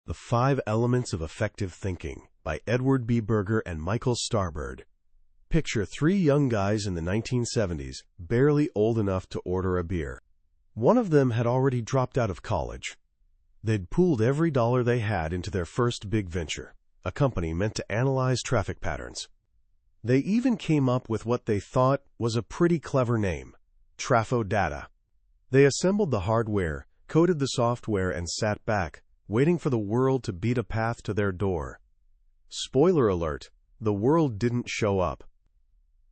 The 5 Elements of Effective Thinking by Edward B. Berger and Michael Starbird. Picture 3 young guys in the 1970s, barely old enough to order a beer. One of them had already dropped out of college. They'd pooled every dollar they had into their first big venture, a company meant to analyze traffic patterns. They even came up with what they thought was a pretty clever name, Trafo-Data. They assembled the hardware, coded the software, and sat back, waiting for the world to beat a path to their door. Spoiler alert, the world didn't show up.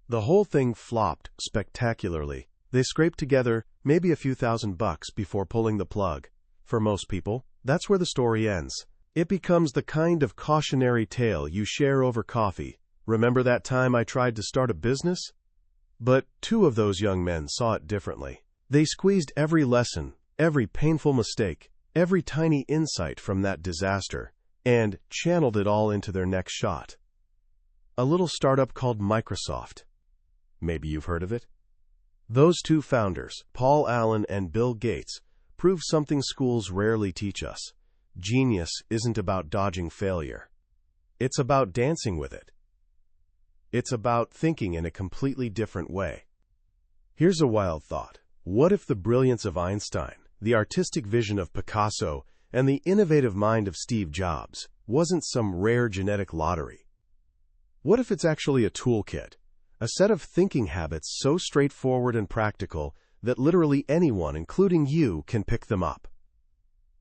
The whole thing flopped spectacularly. They scraped together maybe a few $1,000 before pulling the plug. For most people, that's where the story ends. It becomes the kind of cautionary tale you share over coffee. Remember that time I tried to start a business? But 2 of those young men saw it differently. They squeezed every lesson, every painful mistake, every tiny insight from that disaster, and channeled it all into their next shot. A little startup called Microsoft. Maybe you've heard of it? Those 2 founders, Paul Allen and Bill Gates, proved something schools rarely teach us. Genius isn't about dodging failure. It's about dancing with it. It's about thinking in a completely different way. Here's a wild thought. What if the brilliance of Einstein, the artistic vision of Picasso, and the innovative mind of Steve Jobs wasn't some rare genetic lottery? What if it's actually a toolkit, a set of thinking habits so straightforward and practical that literally anyone, including you, can pick them up?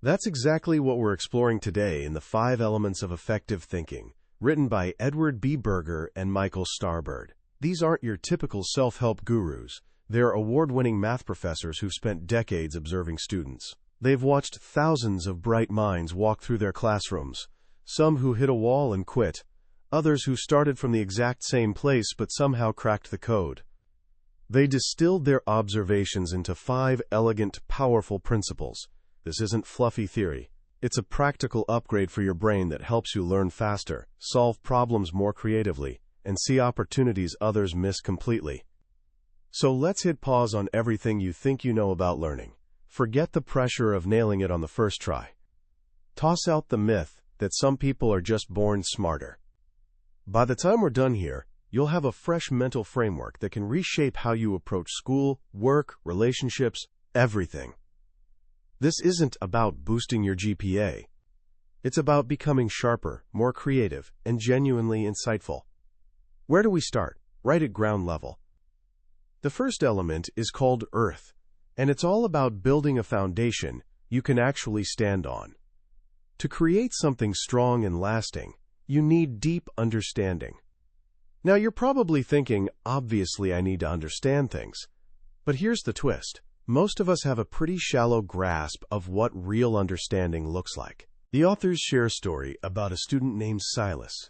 That's exactly what we're exploring today in the 5 Elements of Effective Thinking, written by Edward B. Berger and Michael Starbird. These aren't your typical self-help gurus. They're award-winning math professors who've spent decades observing students. They've watched thousands of bright minds walk through their classrooms, some who hit a wall and quit, others who started from the exact same place but somehow cracked the code. They distilled their observations into 5 elegant, powerful principles. This isn't fluffy theory. It's a practical upgrade for your brain that helps you learn faster, solve problems more creatively, and see opportunities others miss completely. So let's hit pause on everything you think you know about learning. Forget the pressure of nailing it on the first try. Toss out the myth that some people are just born smarter. By the time we're done here, you'll have a fresh mental framework that can reshape how you approach school, work, relationships, everything. This isn't about boosting your GPA. It's about becoming sharper, more creative, and genuinely insightful. Where do we start? Right at ground level. The first element is called Earth, and it's all about building a foundation you can actually stand on. To create something strong and lasting, you need deep understanding. Now you're probably thinking, obviously I need to understand things. But here's the twist. Most of us have a pretty shallow grasp of what real understanding looks like. The authors share a story about a student named Silas.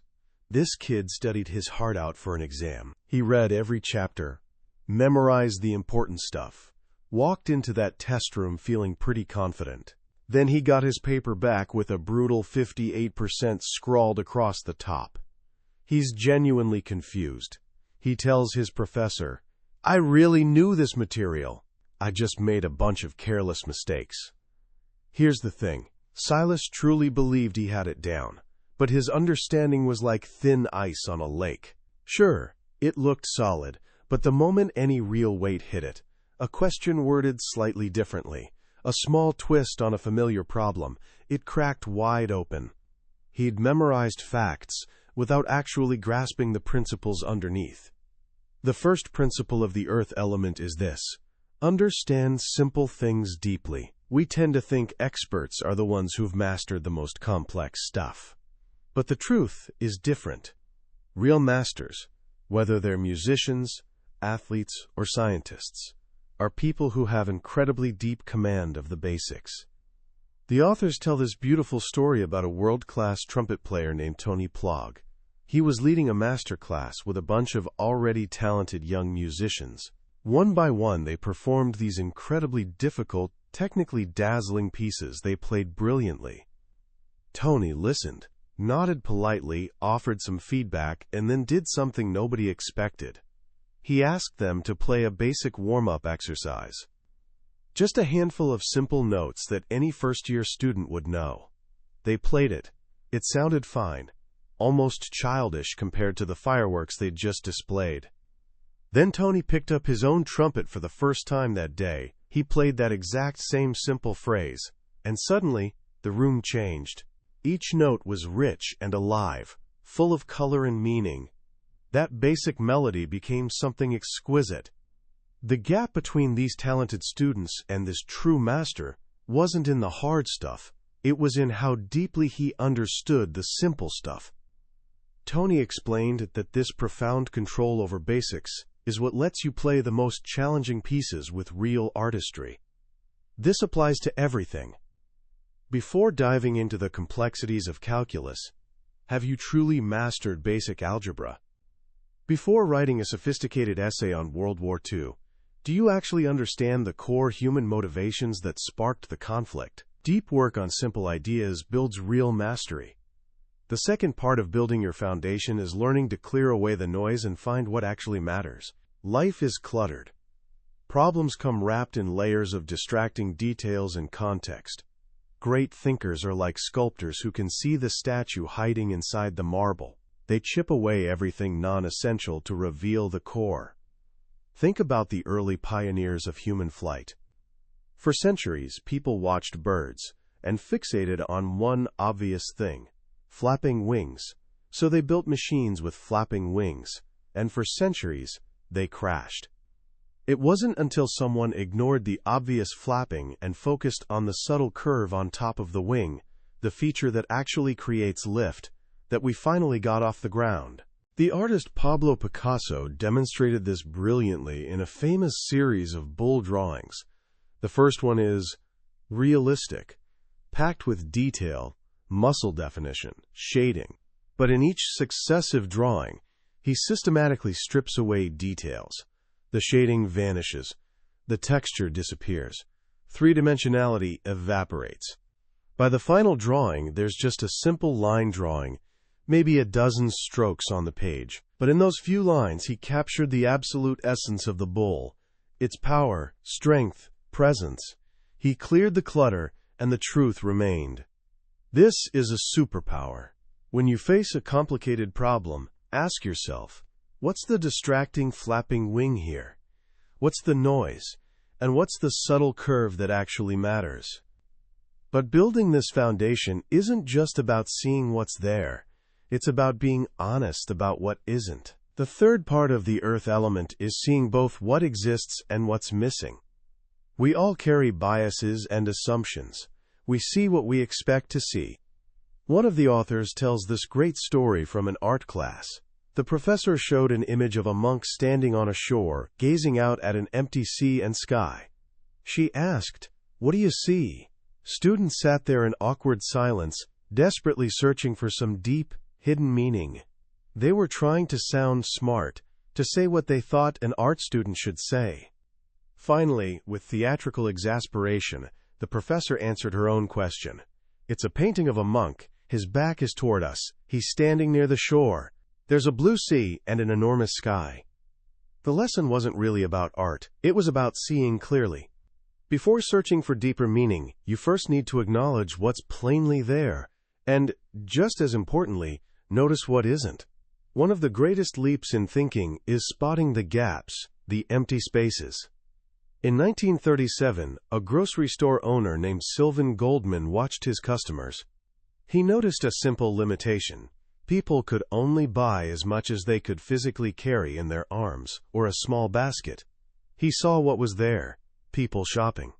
This kid studied his heart out for an exam. He read every chapter, memorized the important stuff, walked into that test room feeling pretty confident. Then he got his paper back with a brutal 58% scrawled across the top. He's genuinely confused. He tells his professor, "I really knew this material. I just made a bunch of careless mistakes." Here's the thing. Silas truly believed he had it down, but his understanding was like thin ice on a lake. Sure, it looked solid, but the moment any real weight hit it, a question worded slightly differently, a small twist on a familiar problem, it cracked wide open. He'd memorized facts without actually grasping the principles underneath. The first principle of the Earth element is this: understand simple things deeply. We tend to think experts are the ones who've mastered the most complex stuff. But the truth is different. Real masters, whether they're musicians, athletes, or scientists, are people who have incredibly deep command of the basics. The authors tell this beautiful story about a world-class trumpet player named Tony Plog. He was leading a master class with a bunch of already talented young musicians. One by one, they performed these incredibly difficult, technically dazzling pieces they played brilliantly. Tony listened, nodded politely, offered some feedback, and then did something nobody expected. He asked them to play a basic warm-up exercise. Just a handful of simple notes that any first-year student would know. They played it. It sounded fine, almost childish compared to the fireworks they'd just displayed. Then Tony picked up his own trumpet for the first time that day. He played that exact same simple phrase, and suddenly, the room changed. Each note was rich and alive, full of color and meaning. That basic melody became something exquisite. The gap between these talented students and this true master wasn't in the hard stuff. It was in how deeply he understood the simple stuff. Tony explained that this profound control over basics is what lets you play the most challenging pieces with real artistry. This applies to everything. Before diving into the complexities of calculus, have you truly mastered basic algebra? Before writing a sophisticated essay on World War II, do you actually understand the core human motivations that sparked the conflict? Deep work on simple ideas builds real mastery. The second part of building your foundation is learning to clear away the noise and find what actually matters. Life is cluttered. Problems come wrapped in layers of distracting details and context. Great thinkers are like sculptors who can see the statue hiding inside the marble. They chip away everything non-essential to reveal the core. Think about the early pioneers of human flight. For centuries, people watched birds and fixated on one obvious thing: flapping wings. So they built machines with flapping wings, and for centuries, they crashed. It wasn't until someone ignored the obvious flapping and focused on the subtle curve on top of the wing, the feature that actually creates lift, that we finally got off the ground. The artist Pablo Picasso demonstrated this brilliantly in a famous series of bull drawings. The first one is realistic, packed with detail, muscle definition, shading. But in each successive drawing, he systematically strips away details. The shading vanishes. The texture disappears. Three-dimensionality evaporates. By the final drawing, there's just a simple line drawing, maybe a dozen strokes on the page. But in those few lines, he captured the absolute essence of the bull, its power, strength, presence. He cleared the clutter, and the truth remained. This is a superpower. When you face a complicated problem, ask yourself, what's the distracting flapping wing here? What's the noise? And what's the subtle curve that actually matters? But building this foundation isn't just about seeing what's there. It's about being honest about what isn't. The third part of the earth element is seeing both what exists and what's missing. We all carry biases and assumptions. We see what we expect to see. One of the authors tells this great story from an art class. The professor showed an image of a monk standing on a shore, gazing out at an empty sea and sky. She asked, "What do you see?" Students sat there in awkward silence, desperately searching for some deep, hidden meaning. They were trying to sound smart, to say what they thought an art student should say. Finally, with theatrical exasperation, the professor answered her own question. "It's a painting of a monk. His back is toward us. He's standing near the shore. There's a blue sea and an enormous sky." The lesson wasn't really about art. It was about seeing clearly. Before searching for deeper meaning, you first need to acknowledge what's plainly there. And, just as importantly, notice what isn't. One of the greatest leaps in thinking is spotting the gaps, the empty spaces. In 1937, a grocery store owner named Sylvan Goldman watched his customers. He noticed a simple limitation. People could only buy as much as they could physically carry in their arms, or a small basket. He saw what was there, people shopping.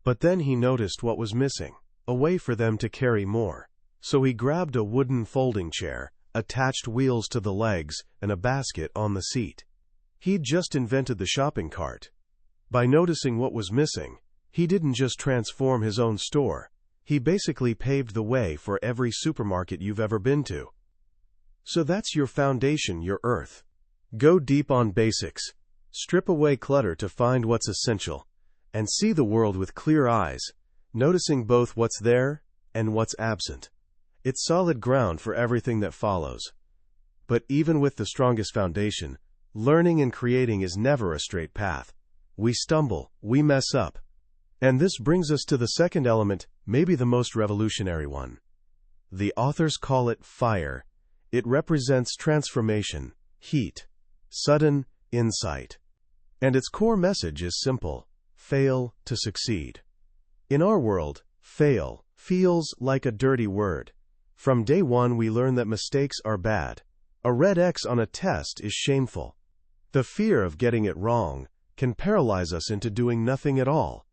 But then he noticed what was missing, a way for them to carry more. So he grabbed a wooden folding chair, attached wheels to the legs, and a basket on the seat. He'd just invented the shopping cart. By noticing what was missing, he didn't just transform his own store. He basically paved the way for every supermarket you've ever been to. So that's your foundation, your earth. Go deep on basics. Strip away clutter to find what's essential. And see the world with clear eyes, noticing both what's there and what's absent. It's solid ground for everything that follows. But even with the strongest foundation, learning and creating is never a straight path. We stumble, we mess up. And this brings us to the second element, maybe the most revolutionary one. The authors call it fire. It represents transformation, heat, sudden insight. And its core message is simple: fail to succeed. In our world, fail feels like a dirty word. From day one, we learn that mistakes are bad. A red X on a test is shameful. The fear of getting it wrong can paralyze us into doing nothing at all.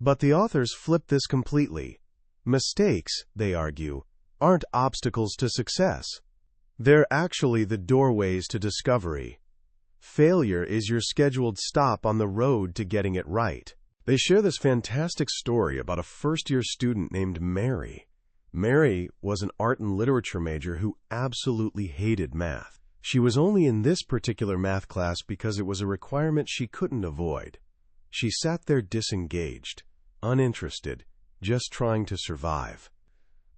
But the authors flip this completely. Mistakes, they argue, aren't obstacles to success. They're actually the doorways to discovery. Failure is your scheduled stop on the road to getting it right. They share this fantastic story about a first-year student named Mary. Mary was an art and literature major who absolutely hated math. She was only in this particular math class because it was a requirement she couldn't avoid. She sat there disengaged, uninterested, just trying to survive.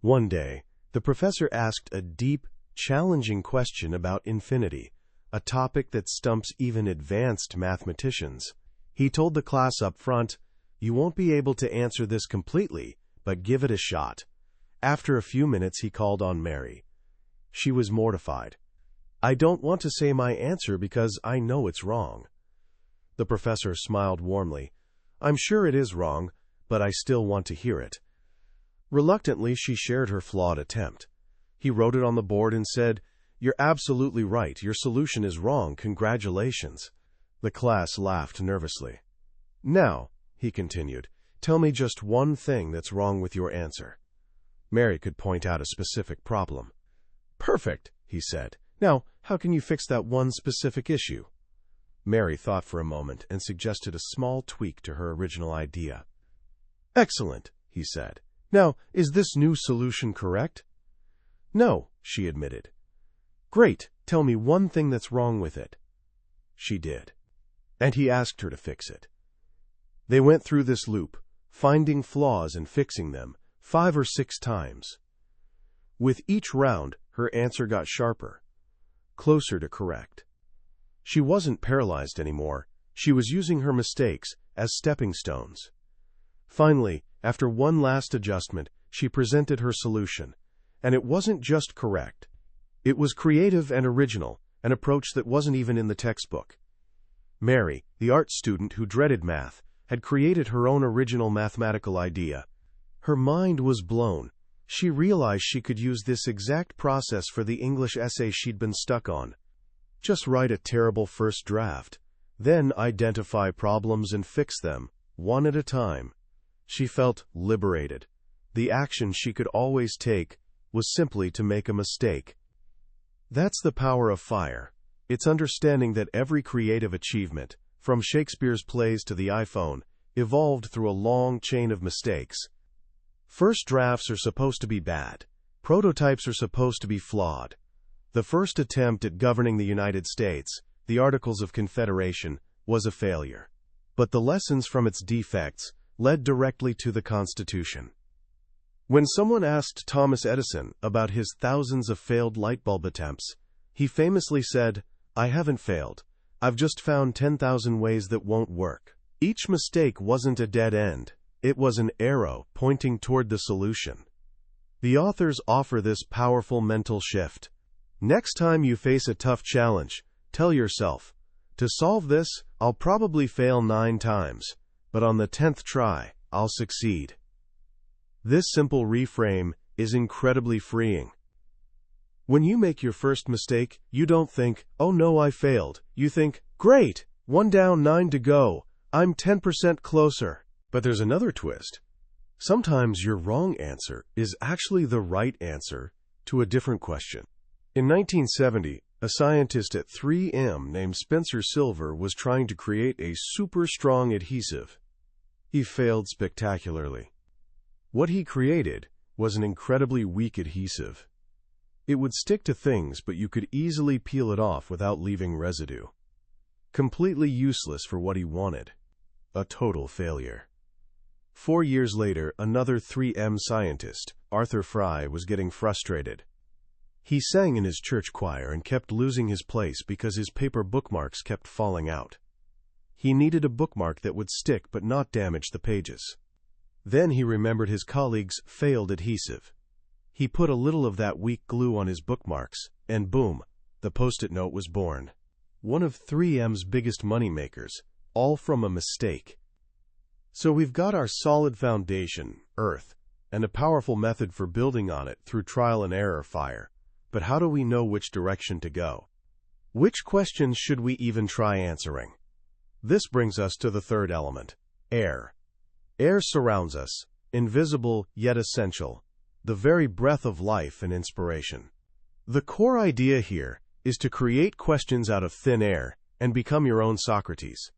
One day, the professor asked a deep, challenging question about infinity, a topic that stumps even advanced mathematicians. He told the class up front, "You won't be able to answer this completely, but give it a shot." After a few minutes, he called on Mary. She was mortified. "I don't want to say my answer because I know it's wrong." The professor smiled warmly. "I'm sure it is wrong, but I still want to hear it." Reluctantly, she shared her flawed attempt. He wrote it on the board and said, "You're absolutely right. Your solution is wrong. Congratulations." The class laughed nervously. "Now," he continued, "tell me just one thing that's wrong with your answer." Mary could point out a specific problem. "Perfect," he said. "Now, how can you fix that one specific issue?" Mary thought for a moment and suggested a small tweak to her original idea. "Excellent," he said. "Now, is this new solution correct?" "No," she admitted. "Great. Tell me one thing that's wrong with it." She did. And he asked her to fix it. They went through this loop, finding flaws and fixing them, 5 or 6 times. With each round, her answer got sharper, closer to correct. She wasn't paralyzed anymore. She was using her mistakes as stepping stones. Finally, after one last adjustment, she presented her solution. And it wasn't just correct. It was creative and original, an approach that wasn't even in the textbook. Mary, the art student who dreaded math, had created her own original mathematical idea. Her mind was blown. She realized she could use this exact process for the English essay she'd been stuck on. Just write a terrible first draft, then identify problems and fix them, one at a time. She felt liberated. The action she could always take was simply to make a mistake. That's the power of fire. It's understanding that every creative achievement, from Shakespeare's plays to the iPhone, evolved through a long chain of mistakes. First drafts are supposed to be bad. Prototypes are supposed to be flawed. The first attempt at governing the United States, the Articles of Confederation, was a failure. But the lessons from its defects led directly to the Constitution. When someone asked Thomas Edison about his thousands of failed light bulb attempts, he famously said, "I haven't failed. I've just found 10,000 ways that won't work." Each mistake wasn't a dead end. It was an arrow pointing toward the solution. The authors offer this powerful mental shift. Next time you face a tough challenge, tell yourself, "To solve this, I'll probably fail 9 times, but on the 10th try, I'll succeed." This simple reframe is incredibly freeing. When you make your first mistake, you don't think, "Oh no, I failed." You think, "Great, 1 down, 9 to go. I'm 10% closer." But there's another twist. Sometimes your wrong answer is actually the right answer to a different question. In 1970, a scientist at 3M named Spencer Silver was trying to create a super strong adhesive. He failed spectacularly. What he created was an incredibly weak adhesive. It would stick to things, but you could easily peel it off without leaving residue. Completely useless for what he wanted. A total failure. 4 years later, another 3M scientist, Arthur Fry, was getting frustrated. He sang in his church choir and kept losing his place because his paper bookmarks kept falling out. He needed a bookmark that would stick but not damage the pages. Then he remembered his colleague's failed adhesive. He put a little of that weak glue on his bookmarks, and boom, the Post-it note was born. One of 3M's biggest moneymakers, all from a mistake. So we've got our solid foundation, Earth, and a powerful method for building on it through trial and error fire. But how do we know which direction to go? Which questions should we even try answering? This brings us to the third element, air. Air surrounds us, invisible yet essential, the very breath of life and inspiration. The core idea here is to create questions out of thin air and become your own Socrates.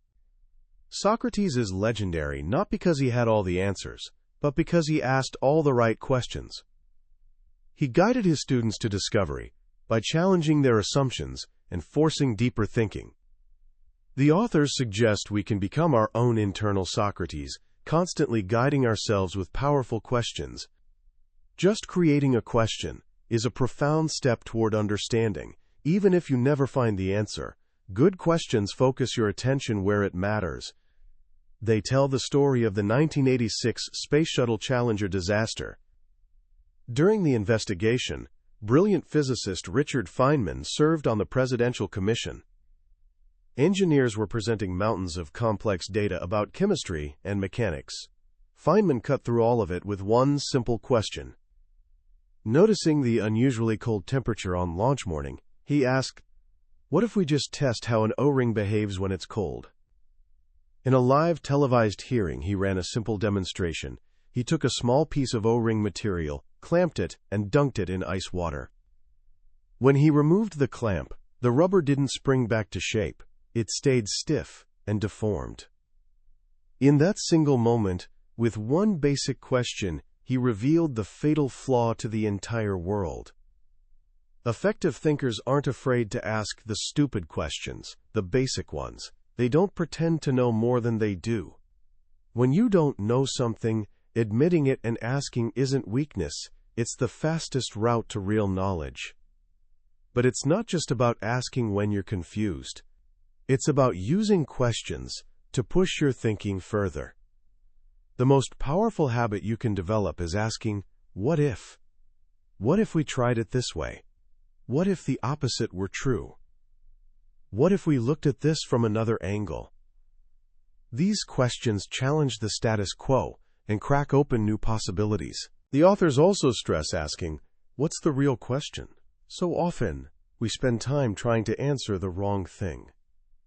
Socrates is legendary not because he had all the answers, but because he asked all the right questions. He guided his students to discovery by challenging their assumptions and forcing deeper thinking. The authors suggest we can become our own internal Socrates, constantly guiding ourselves with powerful questions. Just creating a question is a profound step toward understanding, even if you never find the answer. Good questions focus your attention where it matters. They tell the story of the 1986 Space Shuttle Challenger disaster. During the investigation, brilliant physicist Richard Feynman served on the Presidential Commission. Engineers were presenting mountains of complex data about chemistry and mechanics. Feynman cut through all of it with one simple question. Noticing the unusually cold temperature on launch morning, he asked, "What if we just test how an O-ring behaves when it's cold?" In a live televised hearing, he ran a simple demonstration. He took a small piece of O-ring material, clamped it, and dunked it in ice water. When he removed the clamp, the rubber didn't spring back to shape. It stayed stiff and deformed. In that single moment, with one basic question, he revealed the fatal flaw to the entire world. Effective thinkers aren't afraid to ask the stupid questions, the basic ones. They don't pretend to know more than they do. When you don't know something, admitting it and asking isn't weakness, it's the fastest route to real knowledge. But it's not just about asking when you're confused. It's about using questions to push your thinking further. The most powerful habit you can develop is asking, what if? What if we tried it this way? What if the opposite were true? What if we looked at this from another angle? These questions challenge the status quo and crack open new possibilities. The authors also stress asking, what's the real question? So often, we spend time trying to answer the wrong thing.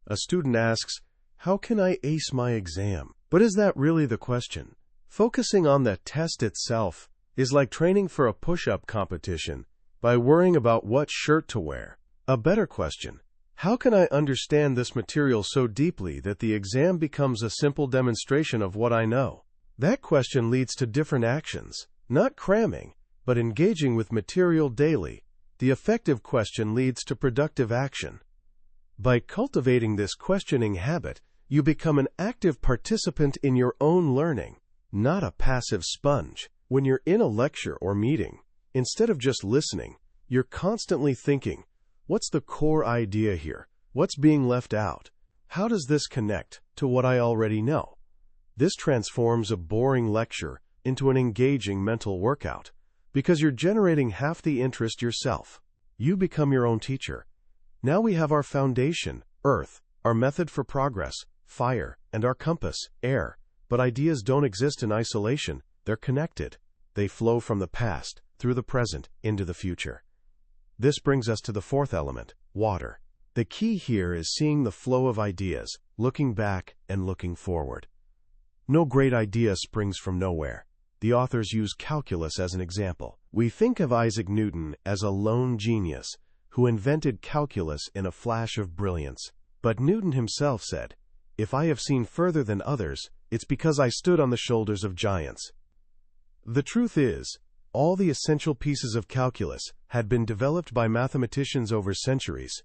A student asks, how can I ace my exam? But is that really the question? Focusing on the test itself is like training for a push-up competition by worrying about what shirt to wear. A better question, how can I understand this material so deeply that the exam becomes a simple demonstration of what I know? That question leads to different actions, not cramming, but engaging with material daily. The effective question leads to productive action. By cultivating this questioning habit, you become an active participant in your own learning, not a passive sponge. When you're in a lecture or meeting, instead of just listening, you're constantly thinking, what's the core idea here? What's being left out? How does this connect to what I already know? This transforms a boring lecture into an engaging mental workout, because you're generating half the interest yourself. You become your own teacher. Now we have our foundation, Earth, our method for progress, fire, and our compass, air. But ideas don't exist in isolation. They're connected. They flow from the past, through the present, into the future. This brings us to the fourth element, water. The key here is seeing the flow of ideas, looking back and looking forward. No great idea springs from nowhere. The authors use calculus as an example. We think of Isaac Newton as a lone genius who invented calculus in a flash of brilliance. But Newton himself said, "If I have seen further than others, it's because I stood on the shoulders of giants." The truth is, all the essential pieces of calculus had been developed by mathematicians over centuries.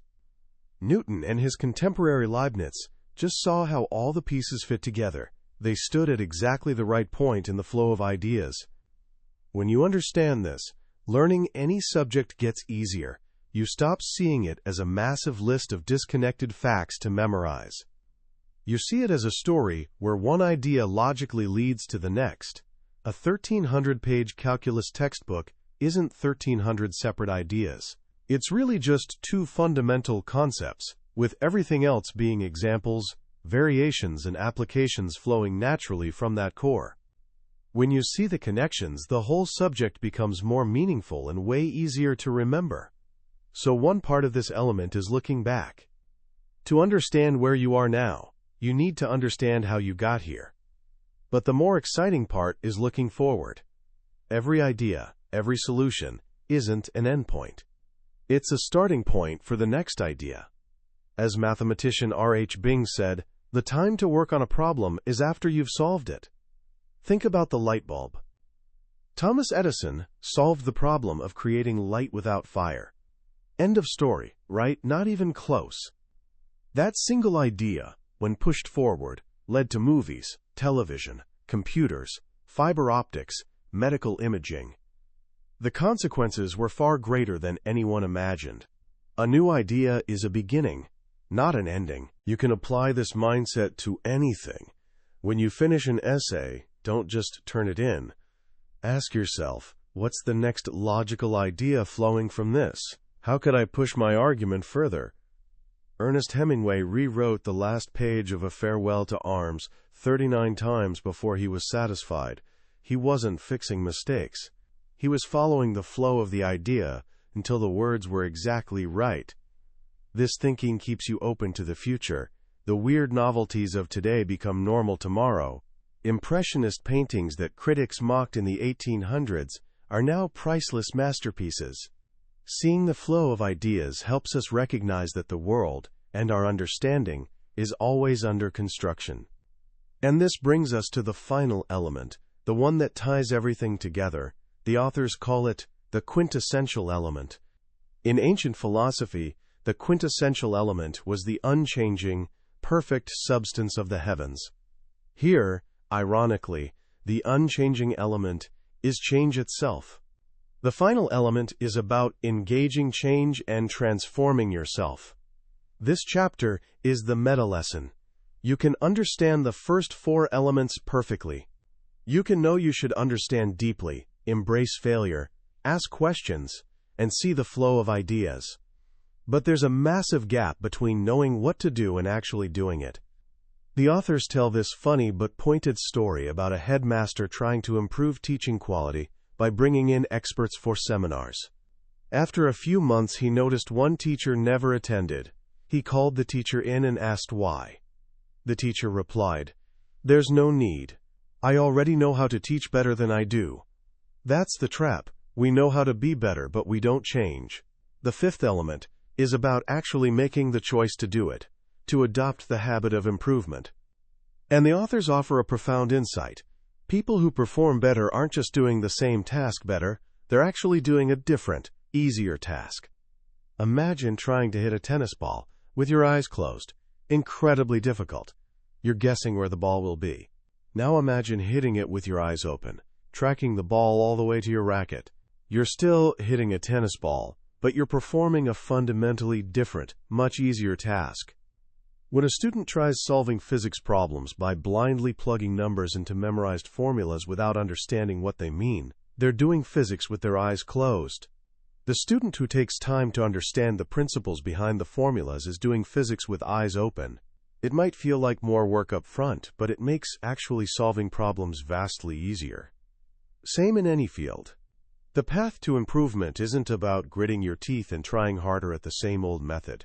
Newton and his contemporary Leibniz just saw how all the pieces fit together. They stood at exactly the right point in the flow of ideas. When you understand this, learning any subject gets easier. You stop seeing it as a massive list of disconnected facts to memorize. You see it as a story where one idea logically leads to the next. A 1,300-page calculus textbook isn't 1,300 separate ideas. It's really just two fundamental concepts, with everything else being examples, variations, and applications flowing naturally from that core. When you see the connections, the whole subject becomes more meaningful and way easier to remember. So one part of this element is looking back. To understand where you are now, you need to understand how you got here. But the more exciting part is looking forward. Every idea, every solution, isn't an endpoint. It's a starting point for the next idea. As mathematician R.H. Bing said, the time to work on a problem is after you've solved it. Think about the light bulb. Thomas Edison solved the problem of creating light without fire. End of story, right? Not even close. That single idea, when pushed forward, led to movies, television, computers, fiber optics, medical imaging. The consequences were far greater than anyone imagined. A new idea is a beginning, not an ending. You can apply this mindset to anything. When you finish an essay, don't just turn it in. Ask yourself, what's the next logical idea flowing from this? How could I push my argument further? Ernest Hemingway rewrote the last page of A Farewell to Arms 39 times before he was satisfied. He wasn't fixing mistakes. He was following the flow of the idea until the words were exactly right. This thinking keeps you open to the future. The weird novelties of today become normal tomorrow. Impressionist paintings that critics mocked in the 1800s are now priceless masterpieces. Seeing the flow of ideas helps us recognize that the world, and our understanding, is always under construction. And this brings us to the final element, the one that ties everything together. The authors call it the quintessential element. In ancient philosophy, the quintessential element was the unchanging, perfect substance of the heavens. Here, ironically, the unchanging element is change itself. The final element is about engaging change and transforming yourself. This chapter is the meta lesson. You can understand the first four elements perfectly. You can know you should understand deeply, embrace failure, ask questions, and see the flow of ideas. But there's a massive gap between knowing what to do and actually doing it. The authors tell this funny but pointed story about a headmaster trying to improve teaching quality by bringing in experts for seminars. After a few months, he noticed one teacher never attended. He called the teacher in and asked why. The teacher replied, "There's no need. I already know how to teach better than I do." That's the trap. We know how to be better, but we don't change. The fifth element is about actually making the choice to do it, to adopt the habit of improvement. And the authors offer a profound insight. People who perform better aren't just doing the same task better, they're actually doing a different, easier task. Imagine trying to hit a tennis ball with your eyes closed. Incredibly difficult. You're guessing where the ball will be. Now imagine hitting it with your eyes open, tracking the ball all the way to your racket. You're still hitting a tennis ball, but you're performing a fundamentally different, much easier task. When a student tries solving physics problems by blindly plugging numbers into memorized formulas without understanding what they mean, they're doing physics with their eyes closed. The student who takes time to understand the principles behind the formulas is doing physics with eyes open. It might feel like more work up front, but it makes actually solving problems vastly easier. Same in any field. The path to improvement isn't about gritting your teeth and trying harder at the same old method.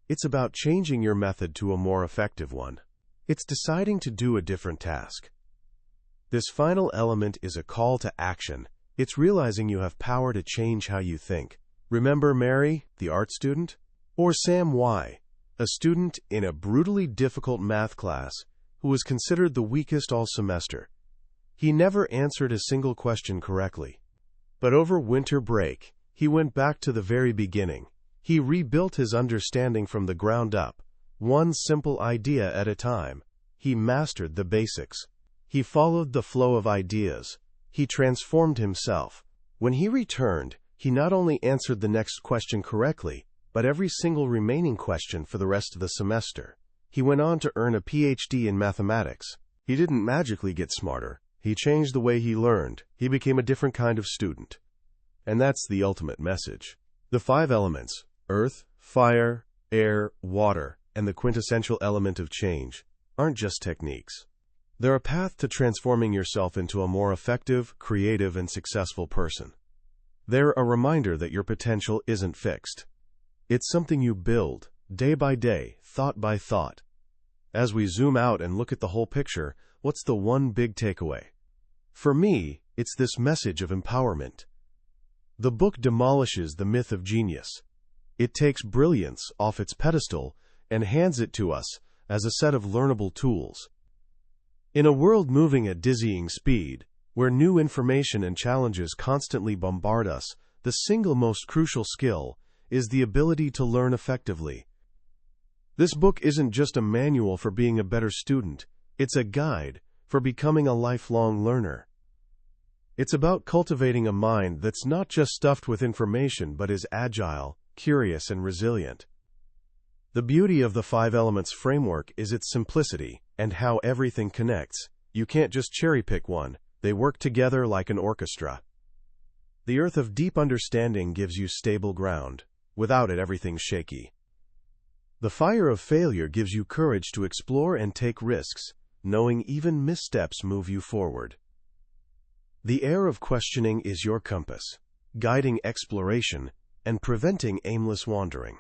It's about changing your method to a more effective one. It's deciding to do a different task. This final element is a call to action. It's realizing you have power to change how you think. Remember Mary, the art student? Or Sam Y., a student in a brutally difficult math class who was considered the weakest all semester. He never answered a single question correctly. But over winter break, he went back to the very beginning. He rebuilt his understanding from the ground up, one simple idea at a time. He mastered the basics. He followed the flow of ideas. He transformed himself. When he returned, he not only answered the next question correctly, but every single remaining question for the rest of the semester. He went on to earn a PhD in mathematics. He didn't magically get smarter. He changed the way he learned. He became a different kind of student. And that's the ultimate message. The 5 elements, earth, fire, air, water, and the quintessential element of change, aren't just techniques. They're a path to transforming yourself into a more effective, creative, and successful person. They're a reminder that your potential isn't fixed. It's something you build, day by day, thought by thought. As we zoom out and look at the whole picture, what's the one big takeaway? For me, it's this message of empowerment. The book demolishes the myth of genius. It takes brilliance off its pedestal and hands it to us as a set of learnable tools. In a world moving at dizzying speed, where new information and challenges constantly bombard us, the single most crucial skill is the ability to learn effectively. This book isn't just a manual for being a better student, it's a guide for becoming a lifelong learner. It's about cultivating a mind that's not just stuffed with information but is agile, curious, and resilient. The beauty of the 5 elements framework is its simplicity and how everything connects. You can't just cherry-pick one, they work together like an orchestra. The earth of deep understanding gives you stable ground. Without it, everything's shaky. The fire of failure gives you courage to explore and take risks, knowing even missteps move you forward. The air of questioning is your compass, guiding exploration and preventing aimless wandering.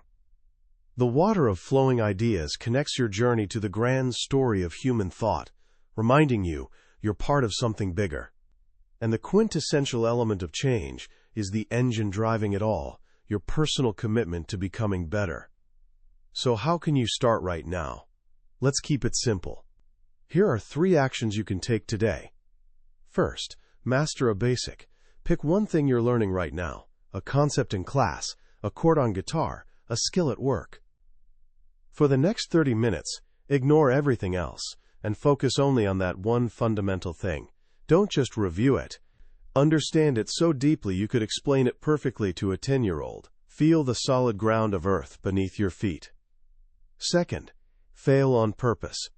The water of flowing ideas connects your journey to the grand story of human thought, reminding you you're part of something bigger. And the quintessential element of change is the engine driving it all, your personal commitment to becoming better. So how can you start right now? Let's keep it simple. Here are 3 actions you can take today. First, master a basic. Pick one thing you're learning right now, a concept in class, a chord on guitar, a skill at work. For the next 30 minutes, ignore everything else and focus only on that one fundamental thing. Don't just review it. Understand it so deeply you could explain it perfectly to a 10-year-old. Feel the solid ground of earth beneath your feet. Second, fail on purpose.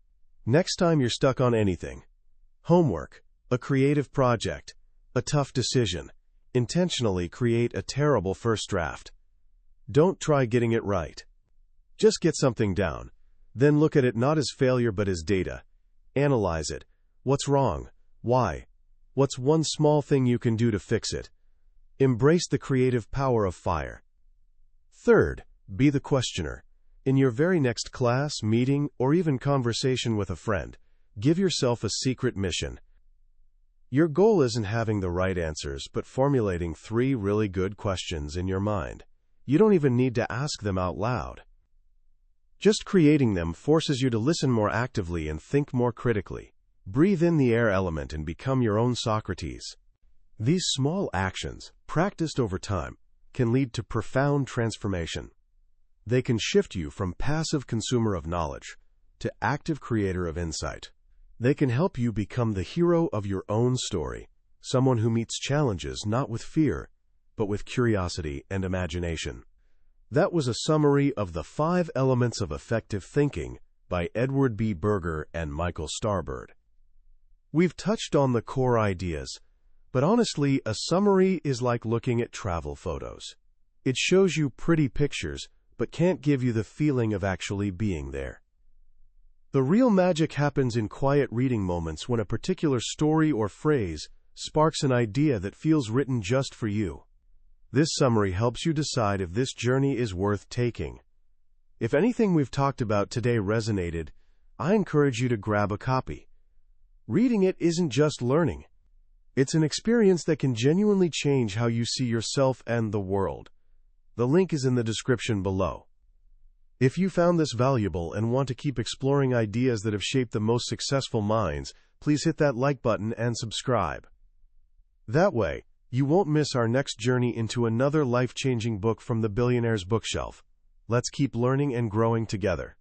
Next time you're stuck on anything, homework, a creative project, a tough decision, intentionally create a terrible first draft. Don't try getting it right. Just get something down. Then look at it not as failure but as data. Analyze it. What's wrong? Why? What's one small thing you can do to fix it? Embrace the creative power of fire. Third, be the questioner. In your very next class, meeting, or even conversation with a friend, give yourself a secret mission. Your goal isn't having the right answers, but formulating 3 really good questions in your mind. You don't even need to ask them out loud. Just creating them forces you to listen more actively and think more critically. Breathe in the air element and become your own Socrates. These small actions, practiced over time, can lead to profound transformation. They can shift you from passive consumer of knowledge to active creator of insight. They can help you become the hero of your own story, someone who meets challenges not with fear, but with curiosity and imagination. That was a summary of the 5 elements of effective thinking by Edward B. Berger and Michael Starbird. We've touched on the core ideas, but honestly, a summary is like looking at travel photos. It shows you pretty pictures, but can't give you the feeling of actually being there. The real magic happens in quiet reading moments when a particular story or phrase sparks an idea that feels written just for you. This summary helps you decide if this journey is worth taking. If anything we've talked about today resonated, I encourage you to grab a copy. Reading it isn't just learning. It's an experience that can genuinely change how you see yourself and the world. The link is in the description below. If you found this valuable and want to keep exploring ideas that have shaped the most successful minds, please hit that like button and subscribe. That way, you won't miss our next journey into another life-changing book from the billionaire's bookshelf. Let's keep learning and growing together.